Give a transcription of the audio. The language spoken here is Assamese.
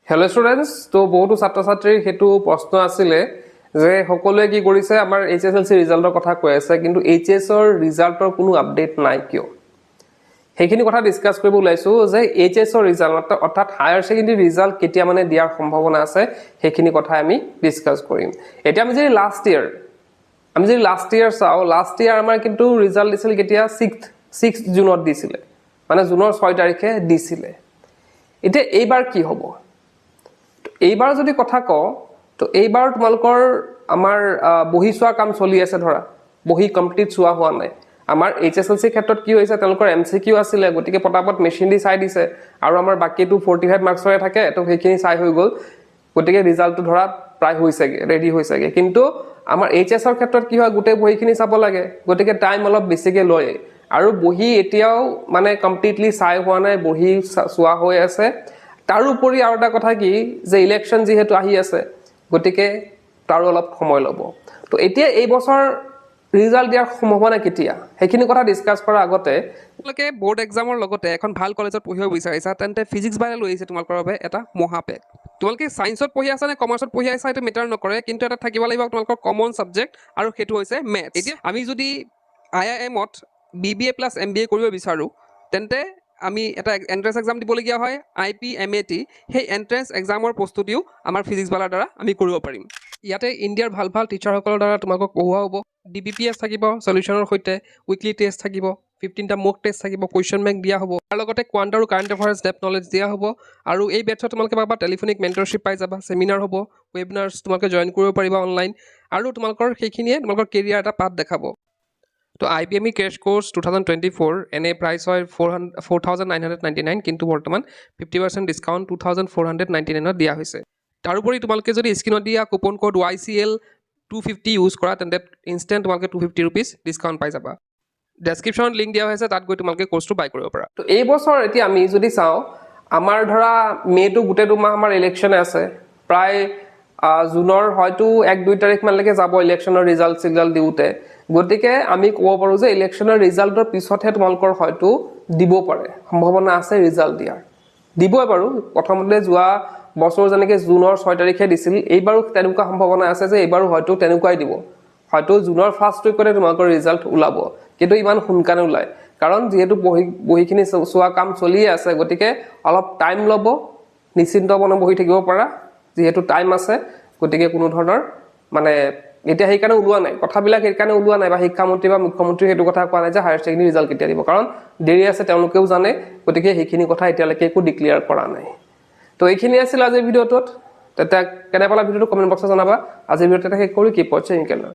हेलो स्टूडेंट्स तो बहुत छात्र छात्री हेतु प्रश्न आছিলে যে সকলোৱে কি কৰিছে আমাৰ এইচএসএলসি ৰিজাল্টৰ কথা কৈ আছে কিন্তু এইচএসৰ ৰিজাল্টৰ কোনো আপডেট নাই কিয় হেখিনি কথা ডিসকাস কৰিব ওলাইছো যে এইচএসৰ ৰিজাল্ট অৰ্থাৎ হায়াৰ সেকেন্ডাৰী ৰিজাল্ট কেতিয়া মানে দিয়াৰ সম্ভাৱনা আছে হেখিনি কথা আমি ডিসকাস কৰিম এতিয়া আমি যদি লাষ্ট ইয়াৰ চাও লাষ্ট ইয়াৰ আমাৰ কিন্তু ৰিজাল্ট দিছিল কেতিয়া 6 জুনত দিছিল মানে জুনৰ 6 তাৰিখে দিছিল এতিয়া এইবাৰ কি হ'ব এইবাৰ যদি কথা কও তো এইবাৰ তোমালকৰ আমাৰ বহি চোৱা কাম চলি আছে ধৰা বহি কমপ্লিট চোৱা হোৱা নাই আমাৰ এইচএসএলসি ক্ষেত্ৰত কি হৈছে তেওঁলোকৰ এমসিকিউ আছিল গটিকে পটাপট মেচিন দি চাই দিছে আৰু আমাৰ বাকিটো 45 মাৰ্কছৰে থাকে তো হেখিনি চাই হৈ গল গটিকে ৰিজাল্টটো ধৰা প্ৰায় হৈছেগে ৰেডি হৈছেগে কিন্তু আমাৰ এইচএসৰ ক্ষেত্ৰত কি হয় গুটে বহিখিনি চাব লাগে গটিকে টাইম অলপ বেছিকে লয় আৰু বহি এতিয়াও মানে কমপ্লিটলি চাই হোৱা নাই বহি চোৱা হৈ আছে তাৰ উপৰি আৰু এটা কথা কি যে ইলেকশন যেহেতু আহি আছে গটিকে তাৰ অলপ সময় লব তো এতিয়া এই বছৰ ৰিজাল্ট দিয়াৰ সম্ভাৱনা কেতিয়া হেখিনি কথা ডিসকাস কৰা আগতে তোমালোকে বোৰ্ড এক্সামৰ লগতে এখন ভাল কলেজত পঢ়িব বিচাৰিছা তেন্তে ফিজিক্স বাৰে লৈ আহিছে তোমালোকৰ বাবে এটা মহাপেক তোমালোকে সায়েন্সত পঢ়ি আছা নে কমাৰ্চত পঢ়ি আছা এটা মেটাৰ নকৰে কিন্তু এটা থাকিব লাগিব তোমালোকৰ কমন সাবজেক্ট আৰু হেতু হৈছে ম্যাথ এতিয়া আমি যদি আইআইএমত বিবিএ প্লাস এমবিএ কৰিব বিচাৰো তেন্তে আমি এটা এন্ট্ৰেন্স এক্সাম দিবলগীয়া হয় IPMAT সেই এন্ট্ৰেন্স এক্সামৰ প্ৰস্তুতিও আমাৰ ফিজিক্স বালাৰ দ্বাৰা আমি কৰিব পাৰিম ইয়াতে ইণ্ডিয়াৰ ভাল ভাল টিচাৰসকলৰ দ্বাৰা তোমালোকক পঢ়ুৱা হ'ব DBPS থাকিব সলিউশনৰ সৈতে উইকলি টেষ্ট থাকিব 15টা মক টেষ্ট থাকিব কোৱেশ্চন বেংক দিয়া হ'ব আৰু লগতে কোৱান্ট আৰু কাৰেন্ট এফেয়াৰ্স ডেপথ নলেজ দিয়া হ'ব আৰু এই বেটছত তোমালোকে পাবা টেলিফোনিক মেন্টৰশ্বিপ পাই যাবা সেমিনাৰ হ'ব ৱেবিনাৰছ তোমালোকে জয়েন কৰিব পাৰিবা অনলাইন আৰু তোমালোকৰ সেইখিনিয়ে তোমালোকৰ কেৰিয়াৰ এটা পাথ দেখাব তো IPMAT CRASH COURSE 2024 এনে প্ৰাইস হয় 4999 কিন্তু বৰ্তমান 50% ডিসকাউন্ট 2499 দিয়া হৈছে তাৰোপৰি তোমালোকে যদি স্ক্ৰিনত দিয়া কুপন কোড YCL 250 ইউজ কৰা তেন্তে ইনস্ট্যান্ট তোমালোকে 250 रुपीस ডিসকাউন্ট পাই যাবা ডেসক্ৰিপচনত লিংক দিয়া হৈছে তাত গৈ তোমালোকে কোৰ্সটো বাই কৰিব পাৰা তো এই বছৰ এতিয়া আমি যদি চাও আমাৰ ধৰা মেটো গুটে দুমাহ আমাৰ ইলেকশন আছে প্ৰায় জুনৰ হয়তো 1-2 তাৰিখ মানলৈকে যাব ইলেকশনৰ ৰিজাল্ট দিউতে গতিকে আমি ক'ব পাৰো যে ইলেকশনৰ ৰিজাল্টৰ পিছতহে তোমালোকৰ হয়তো দিব পাৰে সম্ভাৱনা আছে ৰিজাল্ট দিয়াৰ দিবই পাৰো প্ৰথমতে যোৱা বছৰ জনেকে জুনৰ 6 তাৰিখে দিছিল এইবাৰো তেনেকুৱা সম্ভাৱনা আছে যে এইবাৰো হয়তো তেনেকুৱাই দিব হয়তো জুনৰ ফাৰ্স্ট উইকতে তোমালোকৰ ৰিজাল্ট ওলাব কিন্তু ইমান হুনকানে ওলাই কাৰণ যেহেতু বহিখিনি চোৱা কাম চলি আছে গতিকে অলপ টাইম লব নিশ্চিন্ত মনে বহি থাকিব পাৰা যেহেতু টাইম আছে গতিকে কোনো ধৰণৰ মানে এটা হেইকানে ওলোৱা নাই কথাবিলাক হেইকানে ওলোৱা নাই বা শিক্ষামন্ত্ৰী বা মুখ্যমন্ত্ৰী হেতু কথা কোৱা নাই যে হায়াৰ সেকেন্ডাৰী ৰিজাল্ট কেতিয়া দিব কাৰণ দেৰি আছে তেওঁলোকেও জানে গতিকে হেইখিনি কথা এতিয়ালৈকে একো ডিক্লেয়াৰ কৰা নাই তো এইখিনি আছিল আজিৰ ভিডিওটোত তেতা কেনে পালা ভিডিওটো কমেন্ট বক্সত জনাবা আজিৰ ভিডিওটো শেষ কৰি কি পঢ়ছে ইনকেল